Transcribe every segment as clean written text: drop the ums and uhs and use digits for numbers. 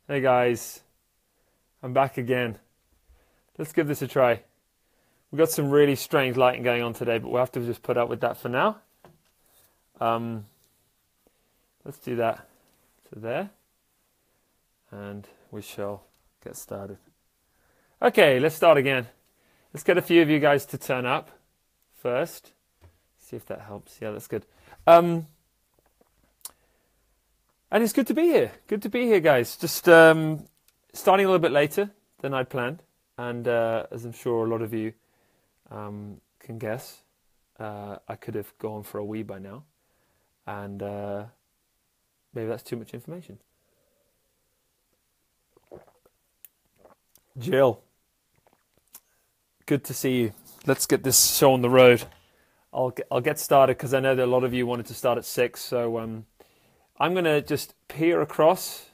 Hey guys, I'm back again. Let's give this a try. We've got some really strange lighting going on today, but we'll have to just put up with that for now. Let's do that to there, and we shall get started. Okay, let's start again. Let's get a few of you guys to turn up first. See if that helps. Yeah, that's good. And it's good to be here. Good to be here, guys. Just starting a little bit later than I'd planned. And as I'm sure a lot of you can guess, I could have gone for a wee by now. And maybe that's too much information. Jill, good to see you. Let's get this show on the road. I'll get started because I know that a lot of you wanted to start at 6. So I'm going to just peer across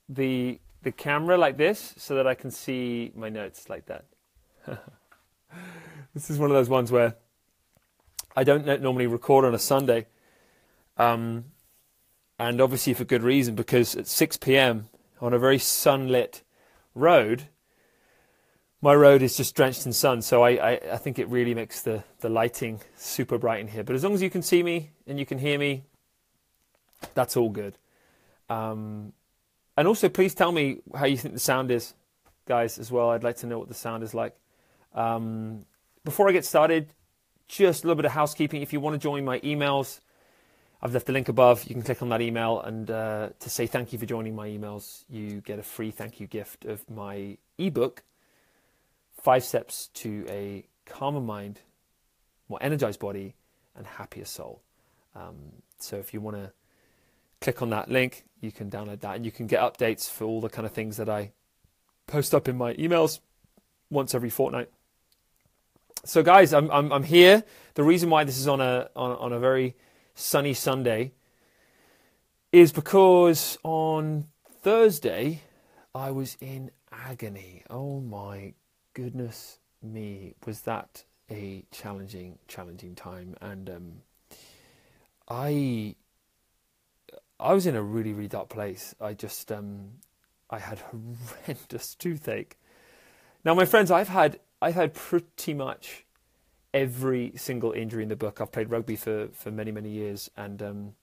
the camera like this so that I can see my notes like that. This is one of those ones where I don't normally record on a Sunday. And obviously for good reason, because at 6 p.m. on a very sunlit road, my road is just drenched in sun. So I think it really makes the lighting super bright in here. But as long as you can see me and you can hear me, that's all good. And also, please tell me how you think the sound is, guys, as well. I'd like to know what the sound is like. Before I get started, just a little bit of housekeeping. If you want to join my emails, I've left the link above. You can click on that email, and to say thank you for joining my emails, you get a free thank you gift of my ebook, 5 Steps to a Calmer Mind, More Energized Body, and Happier Soul. So if you want to click on that link, you can download that, and you can get updates for all the kind of things that I post up in my emails once every fortnight. So guys, I'm here. The reason why this is on a very sunny Sunday is because on Thursday I was in agony. Oh my goodness me, was that a challenging time. And I was in a really, really dark place. I had horrendous toothache. Now, my friends, I've had pretty much every single injury in the book. I've played rugby for many, many years, and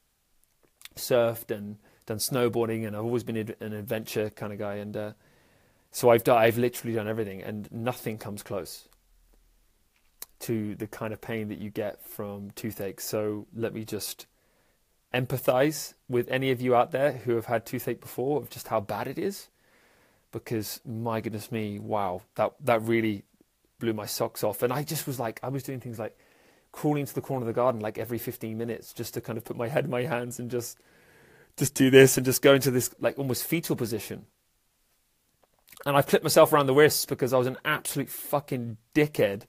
surfed and done snowboarding, and I've always been an adventure kind of guy. And so I've literally done everything, and nothing comes close to the kind of pain that you get from toothache. So let me just empathize with any of you out there who have had toothache before, of just how bad it is, because my goodness me, wow, that really blew my socks off. And I just was like, I was doing things like crawling to the corner of the garden like every 15 minutes just to kind of put my head in my hands and just do this and just go into this like almost fetal position. And I flipped myself around the wrists because I was an absolute fucking dickhead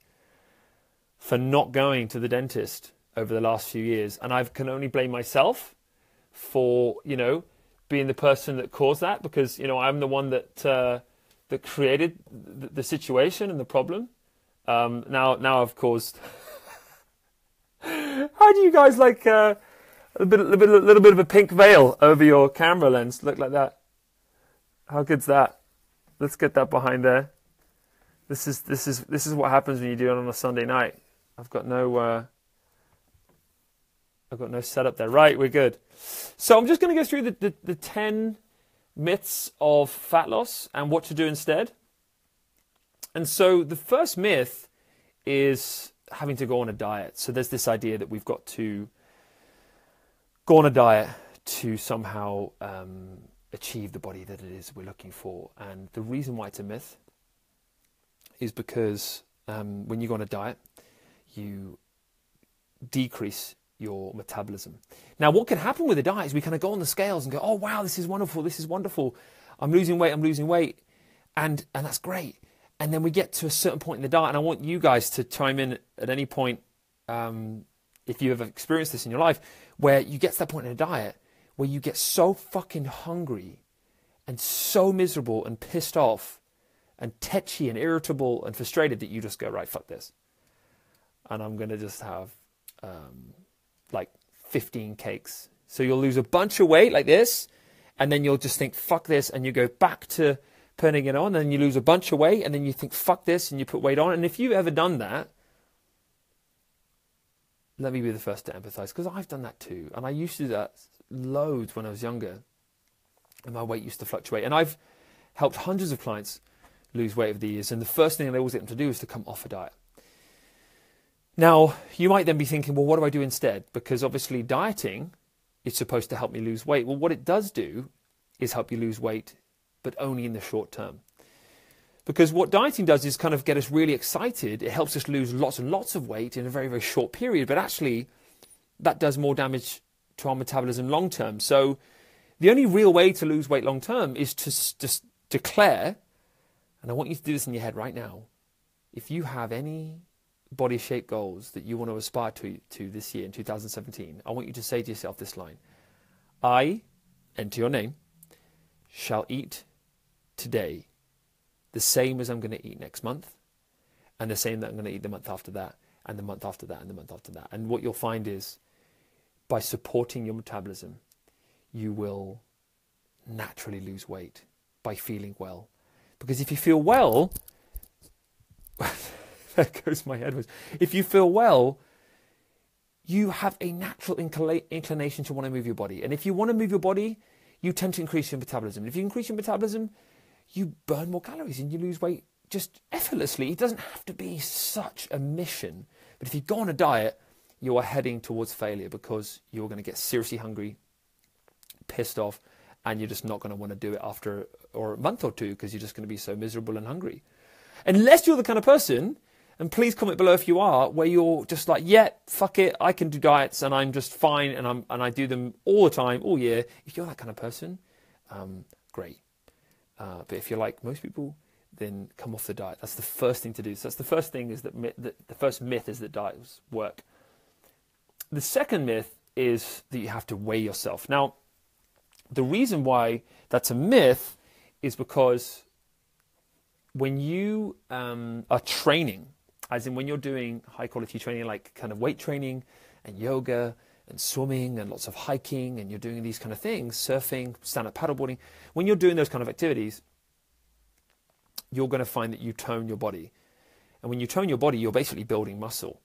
for not going to the dentist over the last few years. And I can only blame myself for, being the person that caused that, because, I'm the one that created the situation and the problem. Now I've caused... How do you guys like a little bit of a pink veil over your camera lens? Look like that. How good's that? Let's get that behind there. This is what happens when you do it on a Sunday night. I've got no setup there. Right, we're good. So I'm just going to go through the 10 myths of fat loss and what to do instead. And so the first myth is having to go on a diet. So there's this idea that we've got to go on a diet to somehow achieve the body that it is we're looking for. And the reason why it's a myth is because when you go on a diet, you decrease your metabolism. Now, what can happen with a diet is we kind of go on the scales and go, oh, wow, this is wonderful. I'm losing weight. And that's great. And then we get to a certain point in the diet, and I want you guys to chime in at any point, if you have experienced this in your life, where you get to that point in a diet where you get so fucking hungry and so miserable and pissed off and tetchy and irritable and frustrated that you just go, right, fuck this. And I'm going to just have like 15 cakes. So you'll lose a bunch of weight like this, and then you'll just think, fuck this, and you go back to putting it on, and you lose a bunch of weight, and then you think, fuck this, and you put weight on. And if you've ever done that, let me be the first to empathize, because I've done that too. And I used to do that loads when I was younger, and my weight used to fluctuate. And I've helped hundreds of clients lose weight over the years, and the first thing I always get them to do is to come off a diet. Now, you might then be thinking, well, what do I do instead? Because obviously dieting is supposed to help me lose weight. Well, what it does do is help you lose weight, but only in the short term. Because what dieting does is kind of get us really excited. It helps us lose lots and lots of weight in a very, very short period. But actually, that does more damage to our metabolism long term. So the only real way to lose weight long term is to just declare, and I want you to do this in your head right now, if you have any body shape goals that you want to aspire to this year in 2017, I want you to say to yourself this line: I, enter your name, shall eat today the same as I'm going to eat next month, and the same that I'm going to eat the month after that, and the month after that, and the month after that. And what you'll find is, by supporting your metabolism, you will naturally lose weight by feeling well. Because if you feel well, there goes my head. If you feel well, you have a natural inclination to want to move your body. And if you want to move your body, you tend to increase your metabolism. And if you increase your metabolism, you burn more calories and you lose weight just effortlessly. It doesn't have to be such a mission. But if you go on a diet, you are heading towards failure, because you're going to get seriously hungry, pissed off, and you're just not going to want to do it after or a month or two, because you're just going to be so miserable and hungry. Unless you're the kind of person, and please comment below if you are, where you're just like, yeah, fuck it, I can do diets and I'm just fine, and I do them all the time, all year. If you're that kind of person, great. But if you're like most people, then come off the diet. That's the first thing to do. So that's the first thing, is that the first myth is that diets work. The second myth is that you have to weigh yourself. Now, the reason why that's a myth is because when you are training, as in when you're doing high quality training, like kind of weight training and yoga and swimming and lots of hiking, and you're doing these kind of things, surfing, stand-up paddleboarding, when you're doing those kind of activities, you're going to find that you tone your body. And when you tone your body, you're basically building muscle.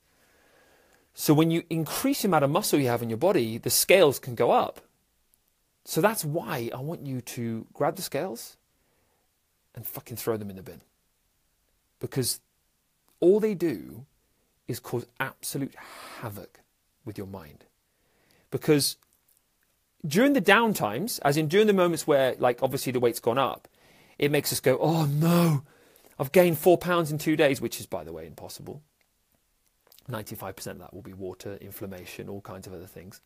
So when you increase the amount of muscle you have in your body, the scales can go up. So that's why I want you to grab the scales and fucking throw them in the bin. Because all they do is cause absolute havoc with your mind. Because during the down times, as in during the moments where, like, obviously the weight's gone up, it makes us go, oh no, I've gained 4 pounds in 2 days, which is, by the way, impossible. 95% of that will be water, inflammation, all kinds of other things.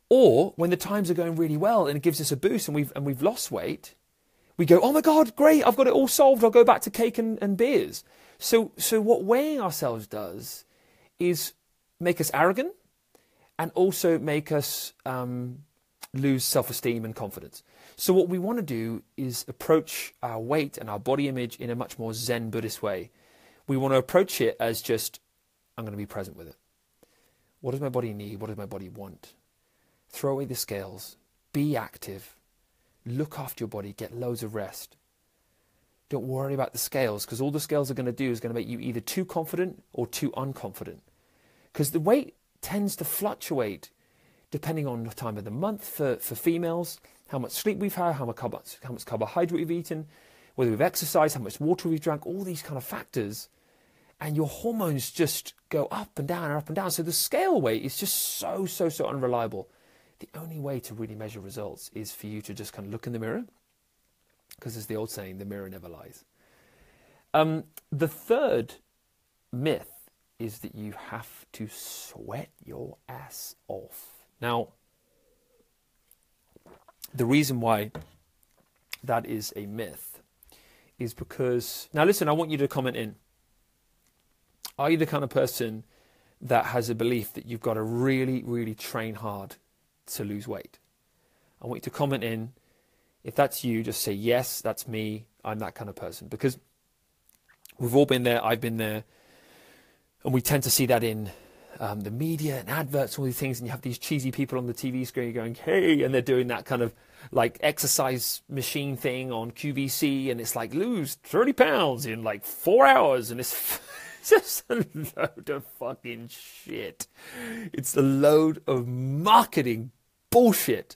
Or when the times are going really well and it gives us a boost and we've lost weight, we go, oh my God, great, I've got it all solved. I'll go back to cake and beers. So what weighing ourselves does is make us arrogant, and also make us lose self-esteem and confidence. So what we want to do is approach our weight and our body image in a much more Zen Buddhist way. We want to approach it as just, I'm going to be present with it. What does my body need? What does my body want? Throw away the scales. Be active. Look after your body. Get loads of rest. Don't worry about the scales, because all the scales are going to do is going to make you either too confident or too unconfident. Because the weight tends to fluctuate depending on the time of the month for females, how much sleep we've had, how much carbohydrate we've eaten, whether we've exercised, how much water we've drank, all these kind of factors. And your hormones just go up and down and up and down. So the scale weight is just so unreliable. The only way to really measure results is for you to just kind of look in the mirror, because there's the old saying, the mirror never lies. The third myth is that you have to sweat your ass off. Now, the reason why that is a myth is because, now listen, I want you to comment in. Are you the kind of person that has a belief that you've got to really, really train hard to lose weight? I want you to comment in. If that's you, just say, yes, that's me. I'm that kind of person. Because we've all been there. I've been there. And we tend to see that in the media and adverts, all these things. And you have these cheesy people on the TV screen going, hey, and they're doing that kind of like exercise machine thing on QVC, and it's like lose 30 pounds in like 4 hours, and it's just a load of fucking shit. It's a load of marketing bullshit.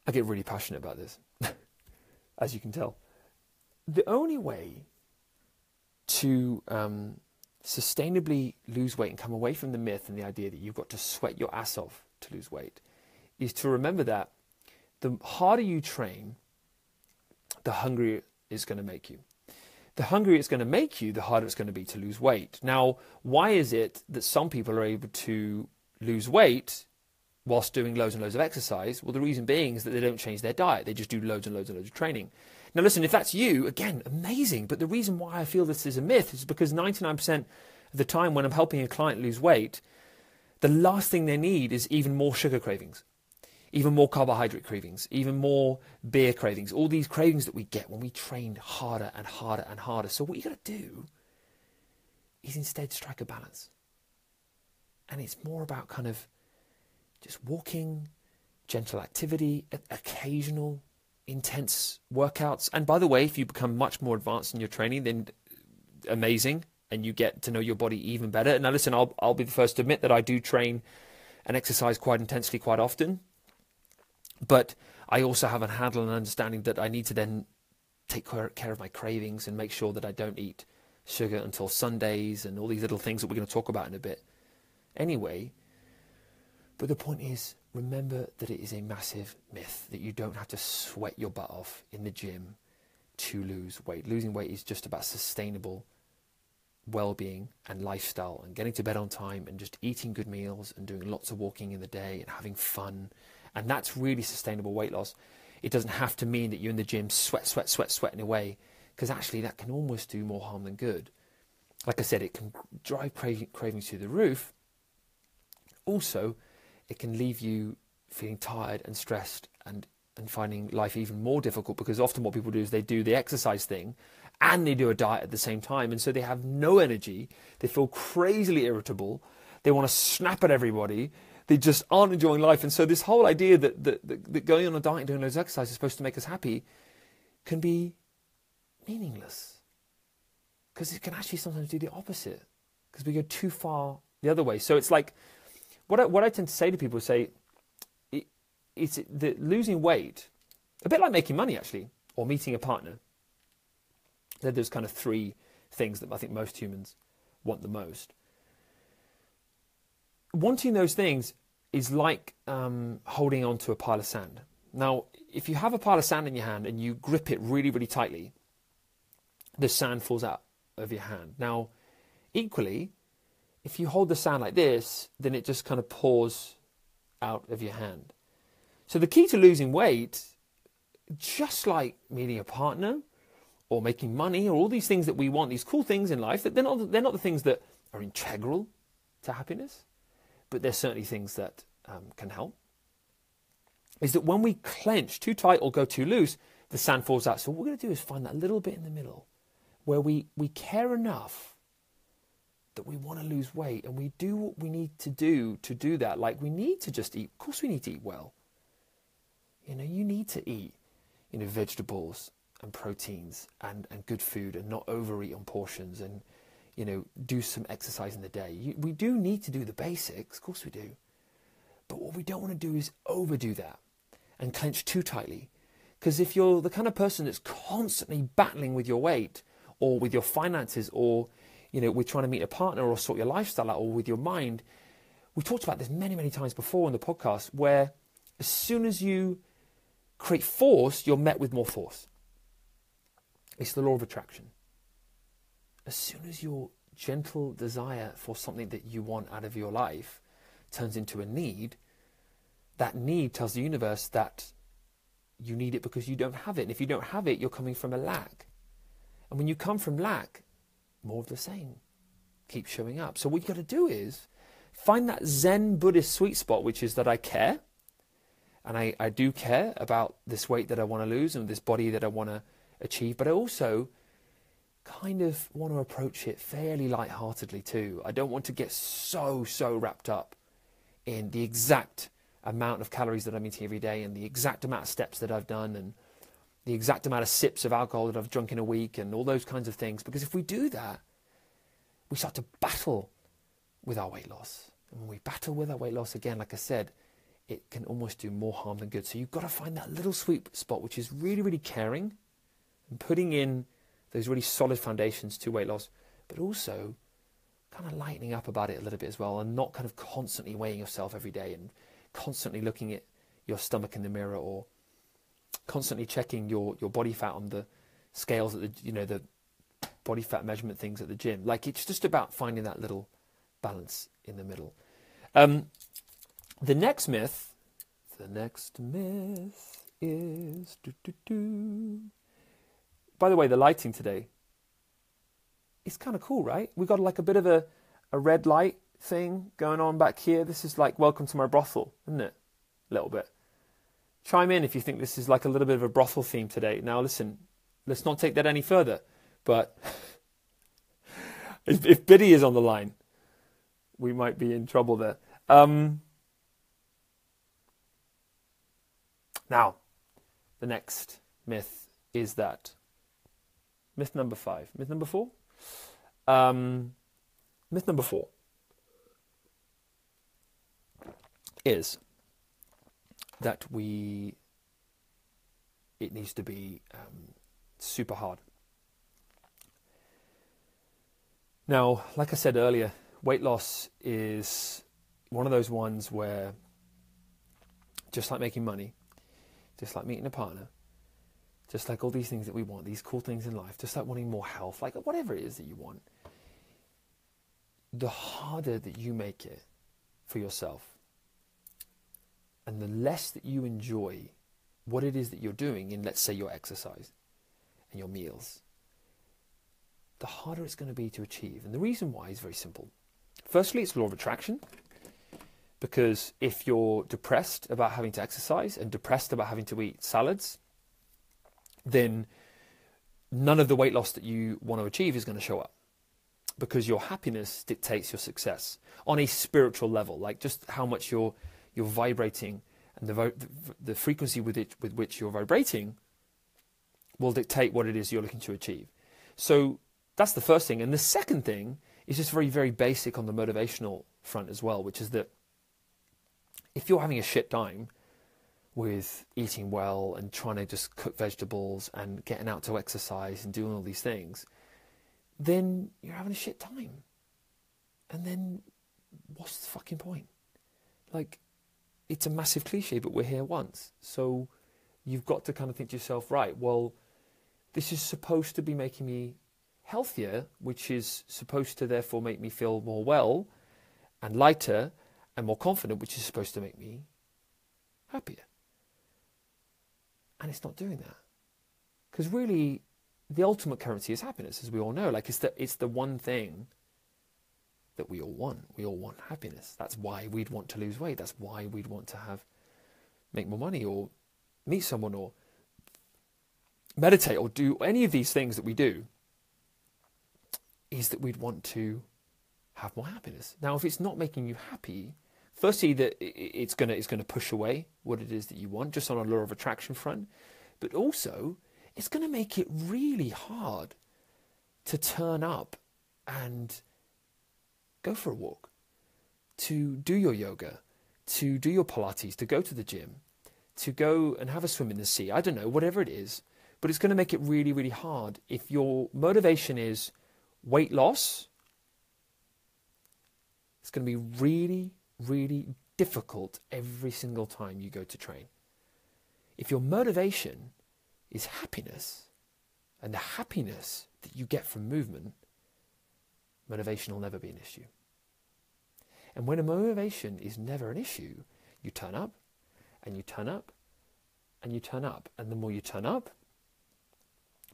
I get really passionate about this, as you can tell. The only way to sustainably lose weight and come away from the myth and the idea that you've got to sweat your ass off to lose weight is to remember that the harder you train, the hungrier it's going to make you. The hungrier it's going to make you, the harder it's going to be to lose weight. Now, why is it that some people are able to lose weight whilst doing loads and loads of exercise? Well, the reason being is that they don't change their diet. They just do loads and loads and loads of training. Now, listen, if that's you, again, amazing. But the reason why I feel this is a myth is because 99% of the time when I'm helping a client lose weight, the last thing they need is even more sugar cravings, even more carbohydrate cravings, even more beer cravings, all these cravings that we get when we train harder and harder and harder. So what you got to do is instead strike a balance. And it's more about kind of just walking, gentle activity, occasional intense workouts. And by the way, if you become much more advanced in your training, then amazing, and you get to know your body even better. Now listen, I'll be the first to admit that I do train and exercise quite intensely quite often, but I also have a handle and understanding that I need to then take care of my cravings and make sure that I don't eat sugar until Sundays and all these little things that we're going to talk about in a bit anyway. But the point is, remember that it is a massive myth that you don't have to sweat your butt off in the gym to lose weight. Losing weight is just about sustainable well-being and lifestyle and getting to bed on time and just eating good meals and doing lots of walking in the day and having fun. And that's really sustainable weight loss. It doesn't have to mean that you're in the gym sweating away, because actually that can almost do more harm than good. Like I said, it can drive cravings through the roof. Also, it can leave you feeling tired and stressed and finding life even more difficult, because often what people do is they do the exercise thing and they do a diet at the same time, and so they have no energy, they feel crazily irritable, they want to snap at everybody, they just aren't enjoying life. And so this whole idea that going on a diet and doing those exercises is supposed to make us happy can be meaningless, because it can actually sometimes do the opposite, because we go too far the other way. So it's like, what I tend to say to people is it's that losing weight, a bit like making money actually, or meeting a partner. There's kind of three things that I think most humans want the most. Wanting those things is like holding on to a pile of sand. Now, if you have a pile of sand in your hand and you grip it really, really tightly, the sand falls out of your hand. Now, equally, if you hold the sand like this, then it just kind of pours out of your hand. So the key to losing weight, just like meeting a partner or making money or all these things that we want, these cool things in life, that they're not the things that are integral to happiness, but they're certainly things that can help, is that when we clench too tight or go too loose, the sand falls out. So what we're going to do is find that little bit in the middle where we care enough that we want to lose weight, and we do what we need to do that. Like, we need to just eat. Of course we need to eat well. You need to eat, vegetables and proteins and good food, and not overeat on portions, and, do some exercise in the day. We do need to do the basics, of course we do. But what we don't want to do is overdo that and clench too tightly. Because if you're the kind of person that's constantly battling with your weight or with your finances, or we're trying to meet a partner or sort your lifestyle out, or with your mind. We've talked about this many, many times before on the podcast, where as soon as you create force, you're met with more force. It's the law of attraction. As soon as your gentle desire for something that you want out of your life turns into a need, that need tells the universe that you need it because you don't have it. And if you don't have it, you're coming from a lack. And when you come from lack, more of the same keep showing up. So what you got to do is find that Zen Buddhist sweet spot, which is that I care, and I do care about this weight that I want to lose and this body that I want to achieve, but I also kind of want to approach it fairly lightheartedly too. I don't want to get so wrapped up in the exact amount of calories that I'm eating every day and the exact amount of steps that I've done and the exact amount of sips of alcohol that I've drunk in a week and all those kinds of things. Because if we do that, we start to battle with our weight loss. And when we battle with our weight loss, again, like I said, it can almost do more harm than good. So you've got to find that little sweet spot, which is really, really caring and putting in those really solid foundations to weight loss, but also kind of lightening up about it a little bit as well, and not kind of constantly weighing yourself every day and constantly looking at your stomach in the mirror, or constantly checking your body fat on the scales at the body fat measurement things at the gym. Like, it's just about finding that little balance in the middle. The next myth is by the way, the lighting today is kind of cool, right? We've got like a bit of a red light thing going on back here. This is like welcome to my brothel, isn't it? A little bit. Chime in if you think this is like a little bit of a brothel theme today. Now listen, let's not take that any further. But if Biddy is on the line, we might be in trouble there. Now, the next myth is that myth number 5. Myth number 4? Myth number 4 is that it needs to be super hard. Now, like I said earlier, weight loss is one of those ones where, just like making money, just like meeting a partner, just like all these things that we want, these cool things in life, just like wanting more health, like whatever it is that you want, the harder that you make it for yourself, and the less that you enjoy what it is that you're doing in, let's say, your exercise and your meals, the harder it's going to be to achieve. And the reason why is very simple. Firstly, it's law of attraction. Because if you're depressed about having to exercise and depressed about having to eat salads, then none of the weight loss that you want to achieve is going to show up. Because your happiness dictates your success on a spiritual level, like just how much you're vibrating, and the frequency with which you're vibrating will dictate what it is you're looking to achieve. So that's the first thing. And the second thing is just very, very basic on the motivational front as well, which is that if you're having a shit time with eating well and trying to just cook vegetables and getting out to exercise and doing all these things, then you're having a shit time. And then what's the fucking point? Like, it's a massive cliche, but we're here once. So you've got to kind of think to yourself, right, well, this is supposed to be making me healthier, which is supposed to therefore make me feel more well and lighter and more confident, which is supposed to make me happier. And it's not doing that. Because really, the ultimate currency is happiness, as we all know. Like, it's the one thing that we all want. We all want happiness. That's why we'd want to lose weight. That's why we'd want to make more money, or meet someone, or meditate, or do any of these things that we do, is that we'd want to have more happiness. Now, if it's not making you happy, firstly, that it's going to push away what it is that you want, just on a law of attraction front, but also it's going to make it really hard to turn up and go for a walk, to do your yoga, to do your Pilates, to go to the gym, to go and have a swim in the sea. I don't know, whatever it is, but it's going to make it really, really hard. If your motivation is weight loss, it's going to be really, really difficult every single time you go to train. If your motivation is happiness, and the happiness that you get from movement, motivation will never be an issue. And when a motivation is never an issue, you turn up, and you turn up, and you turn up. And the more you turn up,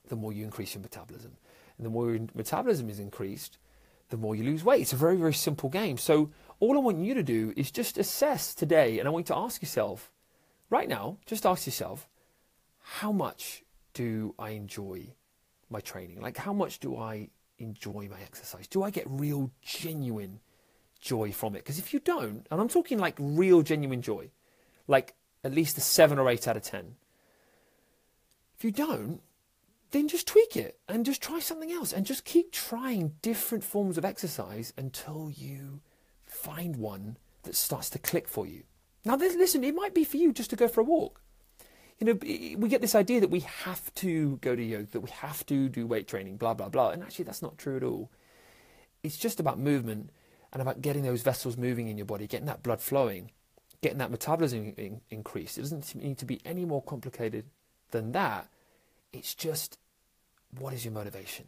the more you increase your metabolism. And the more your metabolism is increased, the more you lose weight. It's a very, very simple game. So all I want you to do is just assess today, and I want you to ask yourself, right now, just ask yourself, how much do I enjoy my training? Like, how much do I enjoy my exercise? Do I get genuine joy from it? Because if you don't, and I'm talking like real, genuine joy, like at least a 7 or 8 out of 10. If you don't, then just tweak it and just try something else and just keep trying different forms of exercise until you find one that starts to click for you. Now, listen, it might be for you just to go for a walk. You know, we get this idea that we have to go to yoga, that we have to do weight training, blah, blah, blah. And actually, that's not true at all. It's just about movement and about getting those vessels moving in your body, getting that blood flowing, getting that metabolism increased. It doesn't need to be any more complicated than that. It's just, what is your motivation?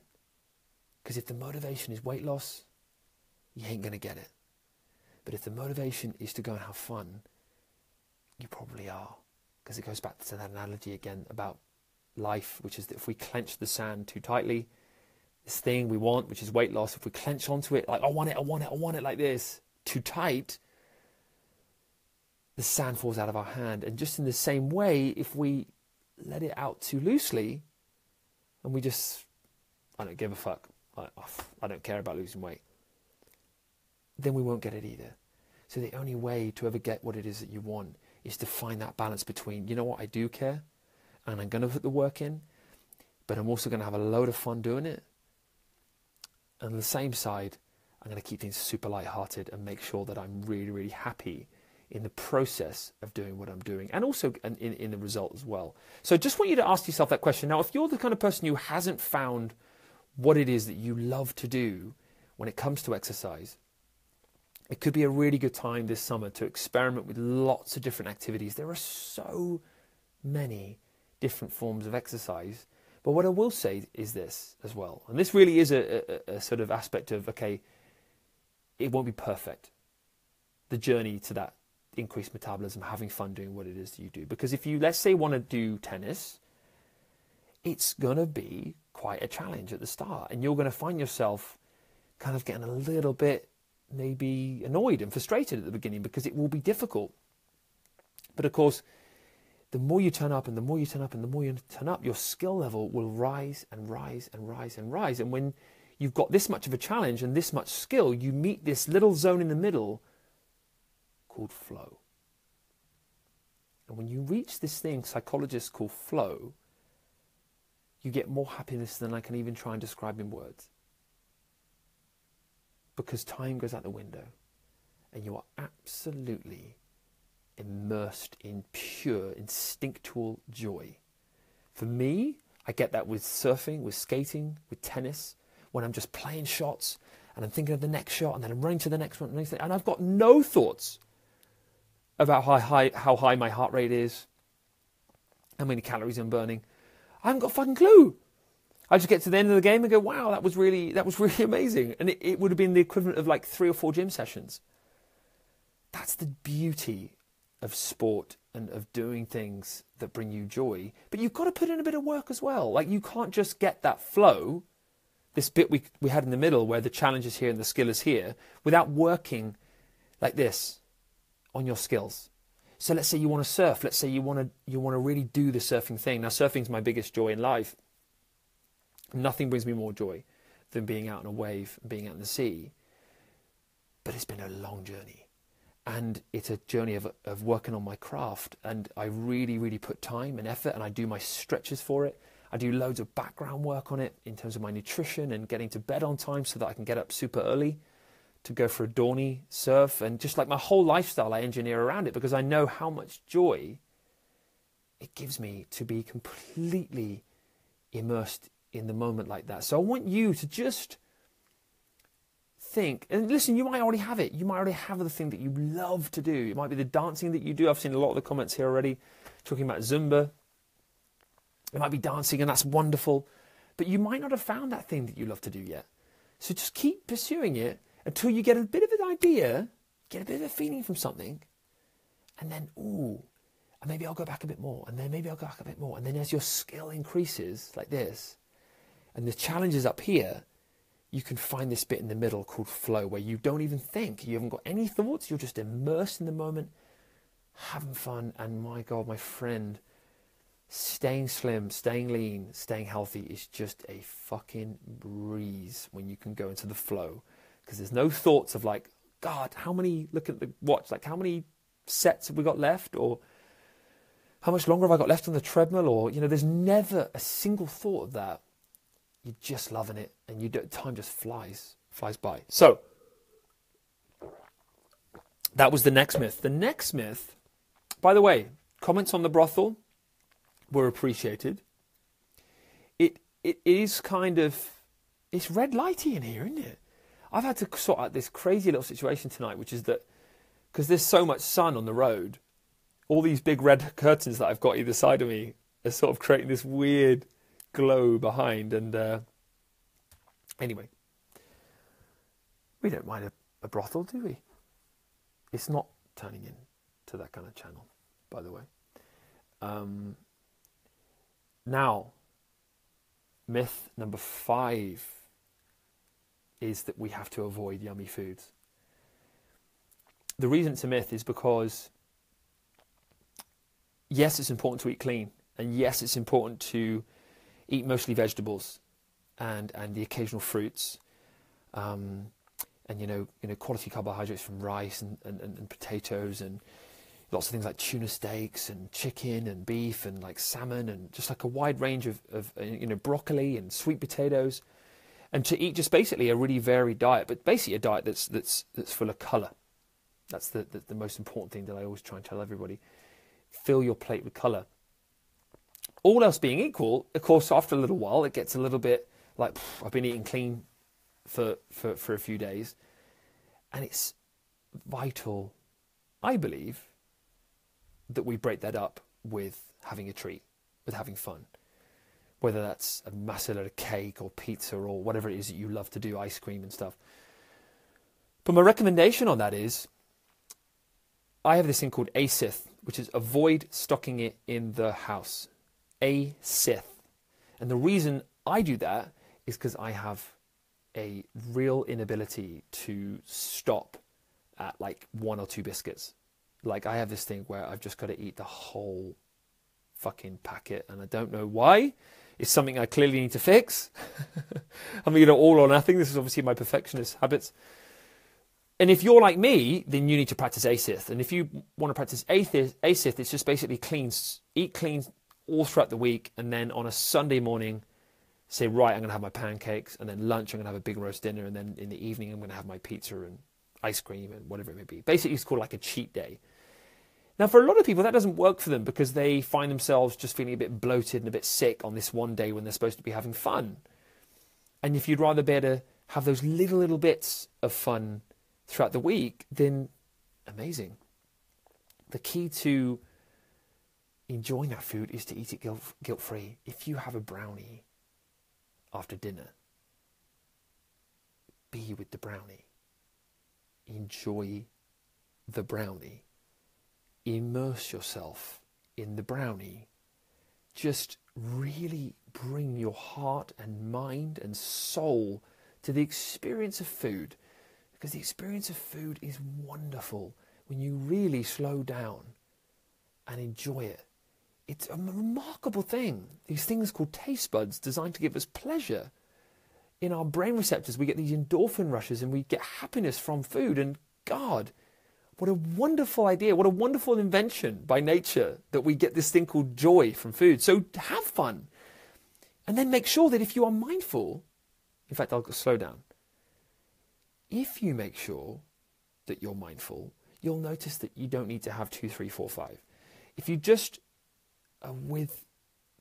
Because if the motivation is weight loss, you ain't going to get it. But if the motivation is to go and have fun, you probably are. Because it goes back to that analogy again about life, which is that if we clench the sand too tightly, this thing we want, which is weight loss, if we clench onto it, like, I want it like this, too tight, the sand falls out of our hand. And just in the same way, if we let it out too loosely, and we just, I don't give a fuck, I don't care about losing weight, then we won't get it either. So the only way to ever get what it is that you want is to find that balance between, you know what, I do care, and I'm going to put the work in, but I'm also going to have a load of fun doing it. And on the same side, I'm going to keep things super lighthearted and make sure that I'm really, really happy in the process of doing what I'm doing, and also in the result as well. So just want you to ask yourself that question. Now, if you're the kind of person who hasn't found what it is that you love to do when it comes to exercise, it could be a really good time this summer to experiment with lots of different activities. There are so many different forms of exercise. But what I will say is this as well, and this really is a sort of aspect of, okay, it won't be perfect, the journey to that increased metabolism, having fun doing what it is that you do. Because if you, let's say, want to do tennis, it's going to be quite a challenge at the start. And you're going to find yourself kind of getting a little bit maybe annoyed and frustrated at the beginning because it will be difficult. But of course, the more you turn up and the more you turn up and the more you turn up, your skill level will rise and rise and rise and rise. And when you've got this much of a challenge and this much skill, you meet this little zone in the middle called flow. And when you reach this thing psychologists call flow, you get more happiness than I can even try and describe in words. Because time goes out the window and you are absolutely immersed in pure instinctual joy. For me, I get that with surfing, with skating, with tennis, when I'm just playing shots and I'm thinking of the next shot and then I'm running to the next one and I've got no thoughts about how high my heart rate is, how many calories I'm burning. I haven't got a fucking clue. I just get to the end of the game and go, wow, that was really amazing. And it would have been the equivalent of like 3 or 4 gym sessions. That's the beauty of sport and of doing things that bring you joy. But you've got to put in a bit of work as well. Like, you can't just get that flow, this bit we had in the middle where the challenge is here and the skill is here, without working like this on your skills. So let's say you want to surf. Let's say you want to really do the surfing thing. Now, surfing's my biggest joy in life. Nothing brings me more joy than being out on a wave and being out in the sea. But it's been a long journey. And it's a journey of working on my craft. And I really, really put time and effort, and I do my stretches for it. I do loads of background work on it in terms of my nutrition and getting to bed on time so that I can get up super early to go for a dawny surf. And just like my whole lifestyle, I engineer around it because I know how much joy it gives me to be completely immersed in the moment like that. So I want you to just think, and listen, you might already have it. You might already have the thing that you love to do. It might be the dancing that you do. I've seen a lot of the comments here already talking about Zumba. It might be dancing, and that's wonderful. But you might not have found that thing that you love to do yet. So just keep pursuing it until you get a bit of an idea, get a bit of a feeling from something, and then, and maybe I'll go back a bit more, and then maybe I'll go back a bit more. And then as your skill increases like this, and the challenge is up here, you can find this bit in the middle called flow, where you don't even think, you haven't got any thoughts, you're just immersed in the moment, having fun. And my God, my friend, staying slim, staying lean, staying healthy is just a fucking breeze when you can go into the flow. Because there's no thoughts of like, God, look at the watch, like how many sets have we got left, or how much longer have I got left on the treadmill, or, you know, there's never a single thought of that. You're just loving it, and time just flies by. So that was the next myth. The next myth, by the way, comments on the brothel were appreciated. It is kind of, it's red lighty in here, isn't it? I've had to sort out this crazy little situation tonight, which is that because there's so much sun on the road, all these big red curtains that I've got either side of me are sort of creating this weird glow behind. And anyway, we don't mind a brothel, do we? It's not turning into that kind of channel, by the way. Now, myth number 5 is that we have to avoid yummy foods. The reason it's a myth is because, yes, it's important to eat clean, and yes, it's important to eat mostly vegetables and the occasional fruits, and you know quality carbohydrates from rice and potatoes, and lots of things like tuna steaks and chicken and beef and like salmon, and just like a wide range of broccoli and sweet potatoes, and to eat just basically a really varied diet, but basically a diet that's full of colour. That's the most important thing that I always try and tell everybody. Fill your plate with colour. All else being equal, of course, after a little while, it gets a little bit like, I've been eating clean for a few days. And it's vital, I believe, that we break that up with having a treat, with having fun. Whether that's a massive load of cake or pizza or whatever it is that you love to do, ice cream and stuff. But my recommendation on that is, I have this thing called ASITH, which is avoid stocking it in the house. ASITH. And the reason I do that is because I have a real inability to stop at like 1 or 2 biscuits. Like, I have this thing where I've just got to eat the whole fucking packet, and I don't know why. It's something I clearly need to fix. I'm either all or nothing. This is obviously my perfectionist habits. And if you're like me, then you need to practice ASITH. And if you want to practice ASITH, it's just basically eat clean all throughout the week, and then on a Sunday morning, say, right, I'm going to have my pancakes, and then lunch, I'm going to have a big roast dinner, and then in the evening, I'm going to have my pizza and ice cream and whatever it may be. Basically, it's called like a cheat day. Now, for a lot of people, that doesn't work for them because they find themselves just feeling a bit bloated and a bit sick on this one day when they're supposed to be having fun. And if you'd rather be able to have those little bits of fun throughout the week, then amazing. The key to enjoying that food is to eat it guilt-free. If you have a brownie after dinner, be with the brownie. Enjoy the brownie. Immerse yourself in the brownie. Just really bring your heart and mind and soul to the experience of food, because the experience of food is wonderful when you really slow down and enjoy it. It's a remarkable thing. These things called taste buds designed to give us pleasure. In our brain receptors, we get these endorphin rushes and we get happiness from food. And God, what a wonderful idea. What a wonderful invention by nature that we get this thing called joy from food. So have fun. And then make sure that if you are mindful, in fact, I'll slow down. If you make sure that you're mindful, you'll notice that you don't need to have 2, 3, 4, 5. If you just are with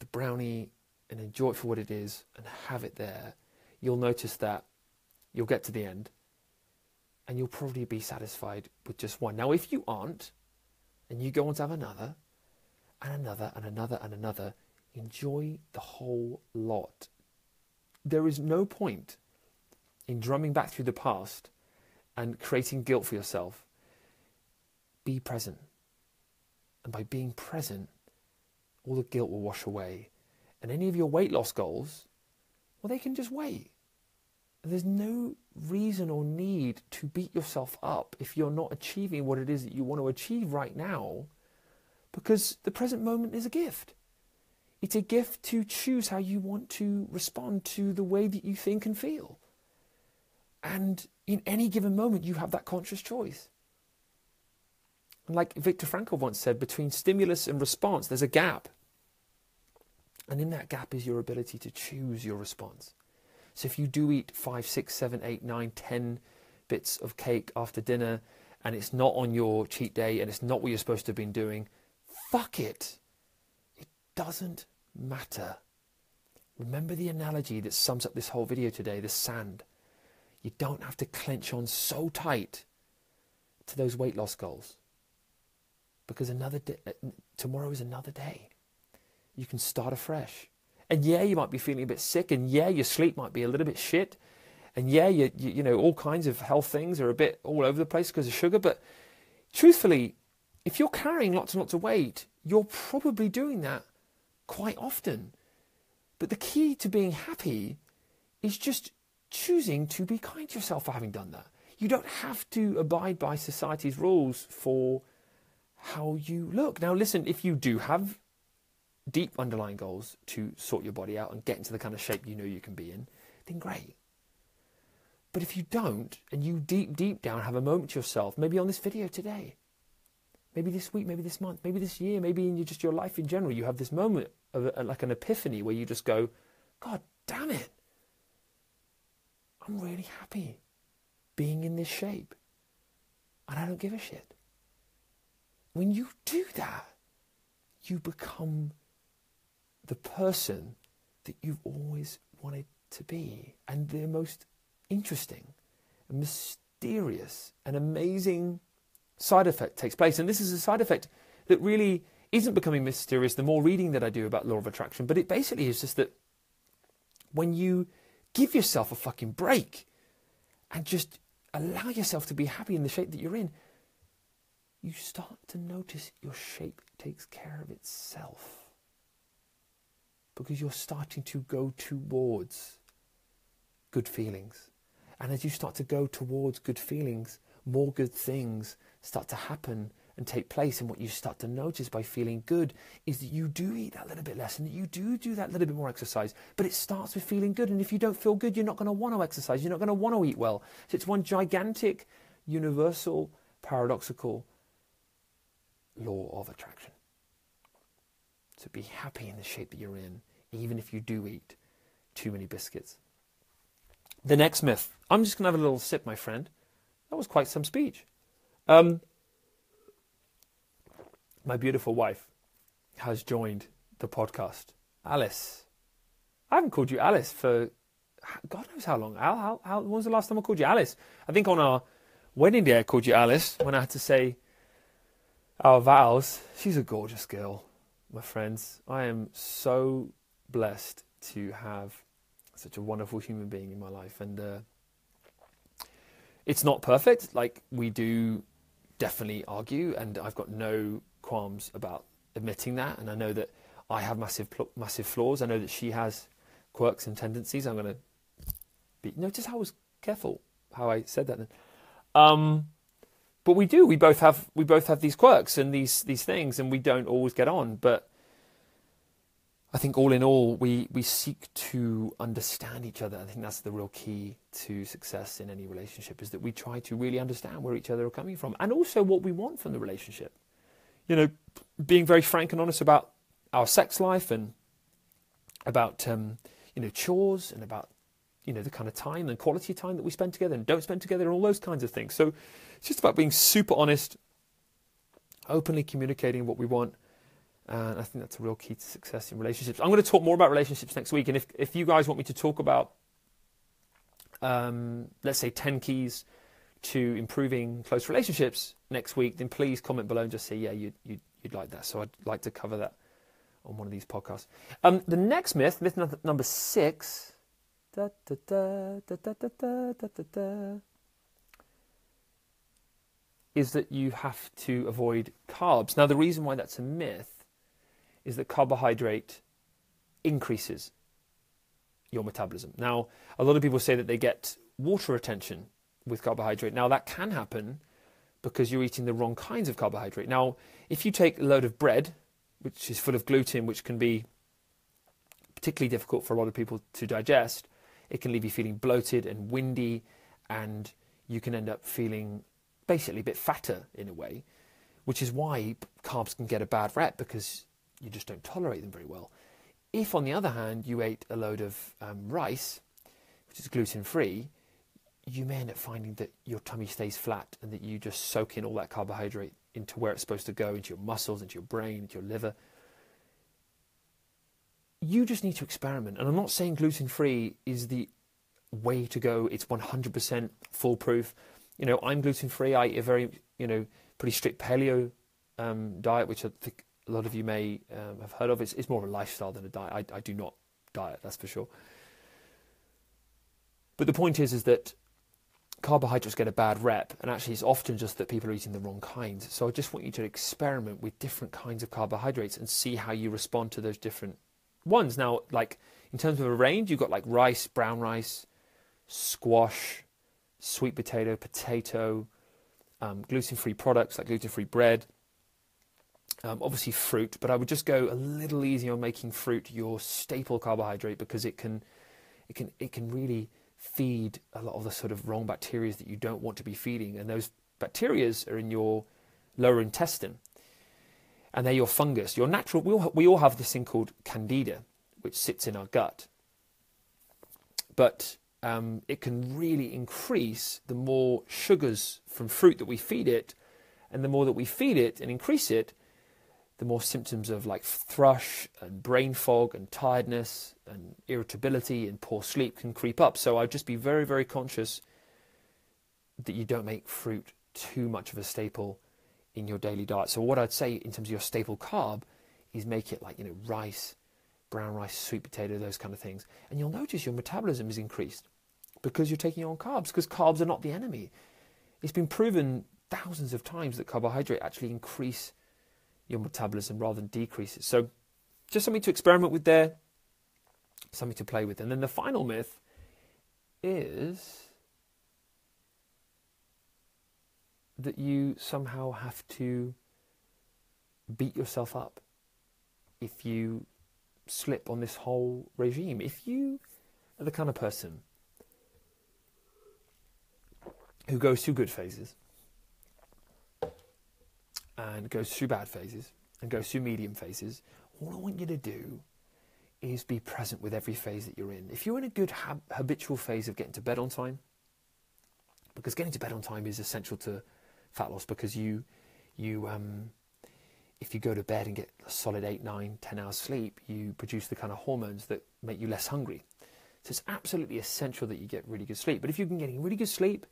the brownie and enjoy it for what it is and have it there, you'll notice that you'll get to the end and you'll probably be satisfied with just one. Now, if you aren't, and you go on to have another, and another, and another, and another, enjoy the whole lot. There is no point in drumming back through the past and creating guilt for yourself. Be present. And by being present, all the guilt will wash away. And any of your weight loss goals, well, they can just wait. There's no reason or need to beat yourself up if you're not achieving what it is that you want to achieve right now, because the present moment is a gift. It's a gift to choose how you want to respond to the way that you think and feel. And in any given moment, you have that conscious choice. And like Viktor Frankl once said, between stimulus and response, there's a gap. And in that gap is your ability to choose your response. So if you do eat 5, 6, 7, 8, 9, 10 bits of cake after dinner, and it's not on your cheat day, and it's not what you're supposed to have been doing, fuck it. It doesn't matter. Remember the analogy that sums up this whole video today, the sand. You don't have to clench on so tight to those weight loss goals. Because another day, tomorrow is another day. You can start afresh. And yeah, you might be feeling a bit sick, and yeah, your sleep might be a little bit shit, and yeah, you know, all kinds of health things are a bit all over the place because of sugar. But truthfully, if you're carrying lots and lots of weight, you're probably doing that quite often. But the key to being happy is just choosing to be kind to yourself for having done that. You don't have to abide by society's rules for how you look. Now, listen, if you do have deep underlying goals to sort your body out and get into the kind of shape you know you can be in, then great. But if you don't, and you deep down have a moment to yourself, maybe on this video today, maybe this week, maybe this month, maybe this year, maybe in just your life in general, you have this moment of like an epiphany where you just go, God damn it, I'm really happy being in this shape, and I don't give a shit. When you do that, you become the person that you've always wanted to be. And the most interesting and mysterious and amazing side effect takes place. And this is a side effect that really isn't becoming mysterious the more reading that I do about law of attraction. But it basically is just that when you give yourself a fucking break and just allow yourself to be happy in the shape that you're in, you start to notice your shape takes care of itself. Because you're starting to go towards good feelings. And as you start to go towards good feelings, more good things start to happen and take place. And what you start to notice by feeling good is that you do eat that little bit less, and that you do that little bit more exercise. But it starts with feeling good. And if you don't feel good, you're not going to want to exercise. You're not going to want to eat well. So it's one gigantic, universal, paradoxical law of attraction. So be happy in the shape that you're in, even if you do eat too many biscuits. The next myth. I'm just going to have a little sip, my friend. That was quite some speech. My beautiful wife has joined the podcast. Alice. I haven't called you Alice for God knows how long. When was the last time I called you Alice? I think on our wedding day I called you Alice when I had to say our vows. She's a gorgeous girl, my friends. I am so blessed to have such a wonderful human being in my life. And it's not perfect. Like, we do definitely argue, and I've got no qualms about admitting that. And I know that I have massive flaws. I know that she has quirks and tendencies. I'm going to be... Notice how I was careful how I said that then. But we do. We both have these quirks and these things, and we don't always get on. But I think all in all, we seek to understand each other. I think that's the real key to success in any relationship, is that we try to really understand where each other are coming from, and also what we want from the relationship. You know, being very frank and honest about our sex life, and about chores, and about the kind of time and quality of time that we spend together and don't spend together, and all those kinds of things. So it's just about being super honest, openly communicating what we want. And I think that's a real key to success in relationships. I'm going to talk more about relationships next week. And if you guys want me to talk about, let's say, 10 keys to improving close relationships next week, then please comment below and just say, yeah, you'd like that. So I'd like to cover that on one of these podcasts. The next myth number 6, is that you have to avoid carbs. Now, the reason why that's a myth is that carbohydrate increases your metabolism. Now, a lot of people say that they get water retention with carbohydrate. Now, that can happen because you're eating the wrong kinds of carbohydrate. Now, if you take a load of bread, which is full of gluten, which can be particularly difficult for a lot of people to digest, it can leave you feeling bloated and windy, and you can end up feeling basically a bit fatter in a way. which is why carbs can get a bad rep, because you just don't tolerate them very well. If, on the other hand, you ate a load of rice, which is gluten-free, you may end up finding that your tummy stays flat and that you just soak in all that carbohydrate into where it's supposed to go, into your muscles, into your brain, into your liver. You just need to experiment. And I'm not saying gluten-free is the way to go. It's 100% foolproof. You know, I'm gluten-free. I eat a very, pretty strict paleo diet, which I think a lot of you may have heard of. It's more of a lifestyle than a diet. I do not diet, that's for sure. But the point is that carbohydrates get a bad rep, and actually it's often just that people are eating the wrong kinds. So I just want you to experiment with different kinds of carbohydrates and see how you respond to those different ones. Now, like in terms of a range, you've got like rice, brown rice, squash, sweet potato, gluten-free products like gluten-free bread, obviously fruit, but I would just go a little easier on making fruit your staple carbohydrate, because it can really feed a lot of the sort of wrong bacteria that you don't want to be feeding, and those bacteria are in your lower intestine, and they're your fungus, your natural. We all have this thing called candida, which sits in our gut, but it can really increase the more sugars from fruit that we feed it, and the more that we feed it and increase it, the more symptoms of like thrush and brain fog and tiredness and irritability and poor sleep can creep up. So I'd just be very, very conscious that you don't make fruit too much of a staple in your daily diet. So what I'd say in terms of your staple carb is make it like, rice, brown rice, sweet potato, those kind of things. And you'll notice your metabolism is increased because you're taking on carbs, because carbs are not the enemy. It's been proven thousands of times that carbohydrate actually increase your metabolism rather than decrease it. So just something to experiment with there, something to play with. And then the final myth is that you somehow have to beat yourself up if you slip on this whole regime. If you are the kind of person who goes through good phases and goes through bad phases and goes through medium phases, all I want you to do is be present with every phase that you're in. If you're in a good habitual phase of getting to bed on time, because getting to bed on time is essential to fat loss, because if you go to bed and get a solid 8, 9, 10 hours sleep, you produce the kind of hormones that make you less hungry. So it's absolutely essential that you get really good sleep. But if you've been getting really good sleep,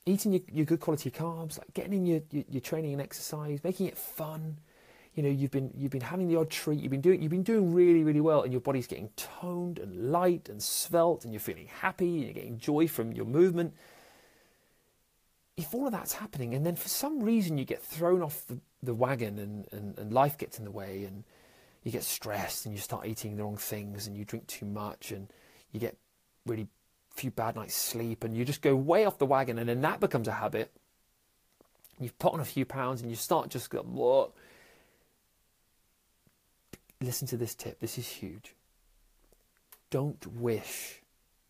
eating your good quality carbs, like getting in your training and exercise, making it fun. You've been having the odd treat. You've been doing really, really well, and your body's getting toned and light and svelte, and you're feeling happy, and you're getting joy from your movement. If all of that's happening, and then for some reason you get thrown off the wagon, and life gets in the way, and you get stressed, and you start eating the wrong things, and you drink too much, and you get really few bad nights sleep, and you just go way off the wagon, and then that becomes a habit. You've put on a few pounds, and you start just go, whoa. Listen to this tip. This is huge. Don't wish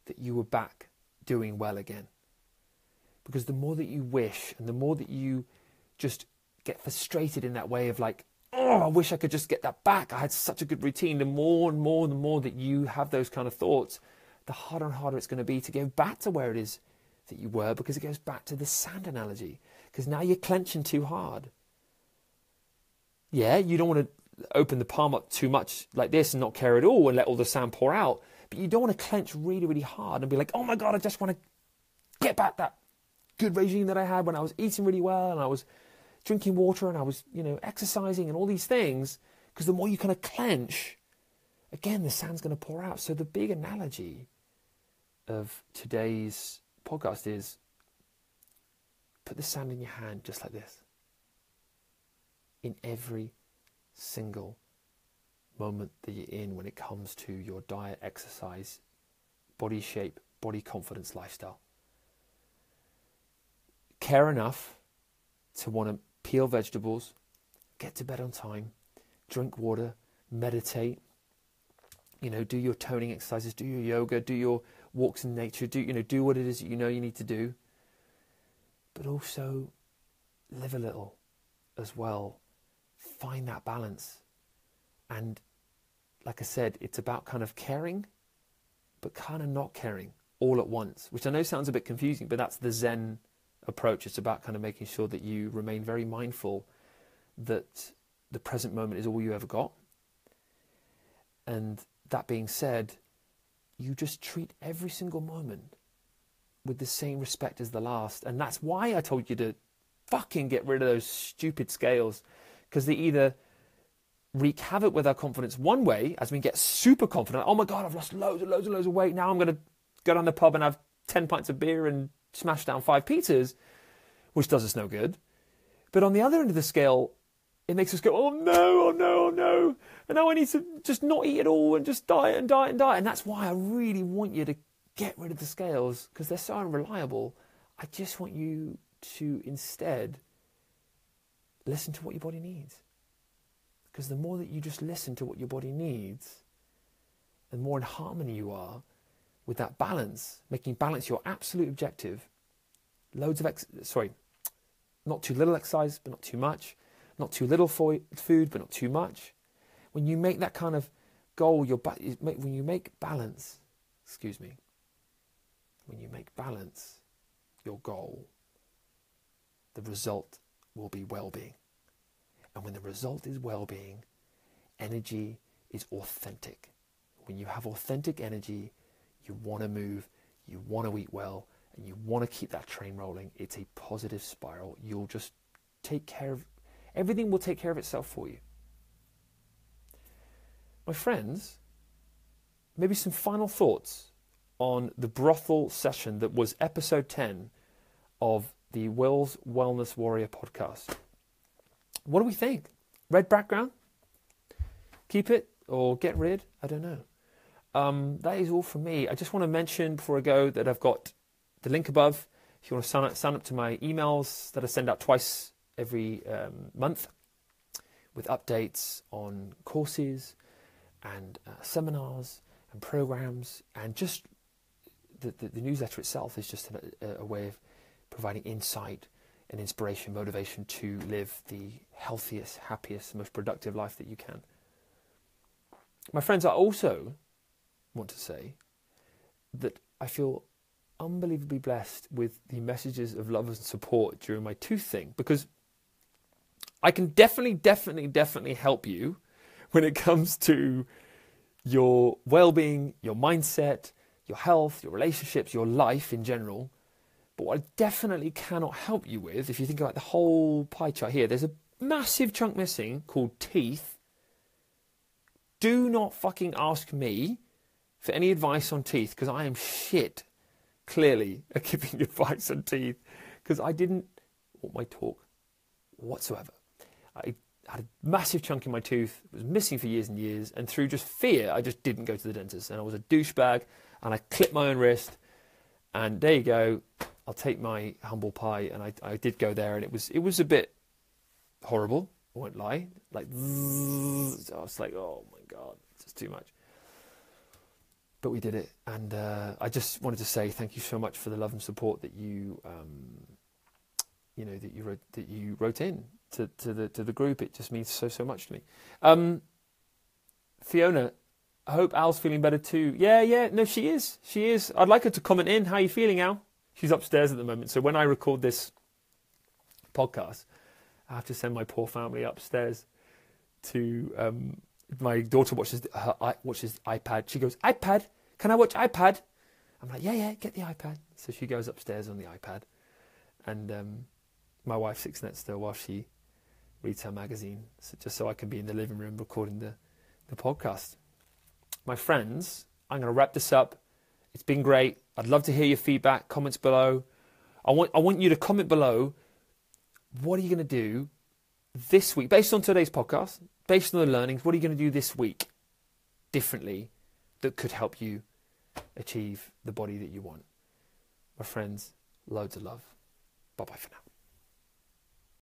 that you were back doing well again, because the more that you wish, and the more that you just get frustrated in that way of like, oh, I wish I could just get that back, I had such a good routine, the more and more that you have those kind of thoughts, the harder and harder it's going to be to go back to where it is that you were, because it goes back to the sand analogy, because now you're clenching too hard. Yeah, you don't want to open the palm up too much like this and not care at all and let all the sand pour out, but you don't want to clench really, really hard and be like, oh my God, I just want to get back that good regime that I had when I was eating really well and I was drinking water and I was, exercising and all these things, because the more you kind of clench, again, the sand's going to pour out. So the big analogy of today's podcast is put the sand in your hand just like this. In every single moment that you're in when it comes to your diet, exercise, body shape, body confidence, lifestyle. Care enough to want to peel vegetables, get to bed on time, drink water, meditate, do your toning exercises, do your yoga, do your walks in nature, do what it is that you need to do. But also live a little as well. Find that balance. And like I said, it's about kind of caring, but kind of not caring all at once, which I know sounds a bit confusing, but that's the Zen approach. It's about kind of making sure that you remain very mindful that the present moment is all you ever got. And that being said, you just treat every single moment with the same respect as the last. And that's why I told you to fucking get rid of those stupid scales, because they either wreak havoc with our confidence one way, as we get super confident. Oh my God, I've lost loads of weight. Now I'm going to go down the pub and have 10 pints of beer and smash down 5 pizzas, which does us no good. But on the other end of the scale, it makes us go, oh no, oh no, oh no. And now I need to just not eat at all and just diet and diet and diet. And that's why I really want you to get rid of the scales, because they're so unreliable. I just want you to instead listen to what your body needs. Because the more that you just listen to what your body needs, the more in harmony you are with that balance, making balance your absolute objective. Not too little exercise, but not too much. Not too little food, but not too much. When you make that kind of goal, when you make balance your goal, the result will be well-being. And when the result is well-being, energy is authentic. When you have authentic energy, you want to move, you want to eat well, and you want to keep that train rolling. It's a positive spiral. You'll just take care of, everything will take care of itself for you. My friends, maybe some final thoughts on the brothel session that was episode 10 of the Will's Wellness Warrior podcast. What do we think? Red background? Keep it or get rid? I don't know. That is all from me. I just want to mention before I go that I've got the link above. If you want to sign up to my emails that I send out twice every month with updates on courses and seminars and programs, and just the newsletter itself is just a way of providing insight and inspiration, motivation to live the healthiest, happiest, most productive life that you can. My friends, I also want to say that I feel unbelievably blessed with the messages of love and support during my tooth thing, because I can definitely help you when it comes to your well-being, your mindset, your health, your relationships, your life in general. But what I definitely cannot help you with, if you think about the whole pie chart here, there's a massive chunk missing called teeth. Do not fucking ask me for any advice on teeth, because I am shit, clearly, at giving advice on teeth, because I didn't want my talk whatsoever. I had a massive chunk in my tooth, it was missing for years and years, and through just fear, I just didn't go to the dentist, and I was a douchebag, and I clipped my own wrist, and there you go. I'll take my humble pie, and I did go there, and it was a bit horrible, I won't lie, like, so I was like, oh my God, it's just too much. But we did it, and I just wanted to say thank you so much for the love and support that you wrote in to the group. It just means so much to me. Fiona, I hope Al's feeling better too. Yeah, no, she is. I'd like her to comment in. How are you feeling, Al? She's upstairs at the moment, so when I record this podcast, I have to send my poor family upstairs to. My daughter watches iPad. She goes, iPad? Can I watch iPad? I'm like, yeah, get the iPad. So she goes upstairs on the iPad. And my wife sits next to her while she reads her magazine, just so I can be in the living room recording the podcast. My friends, I'm going to wrap this up. It's been great. I'd love to hear your feedback, comments below. I want you to comment below. What are you going to do this week, based on today's podcast, based on the learnings? What are you going to do this week differently that could help you achieve the body that you want? My friends, loads of love. Bye-bye for now.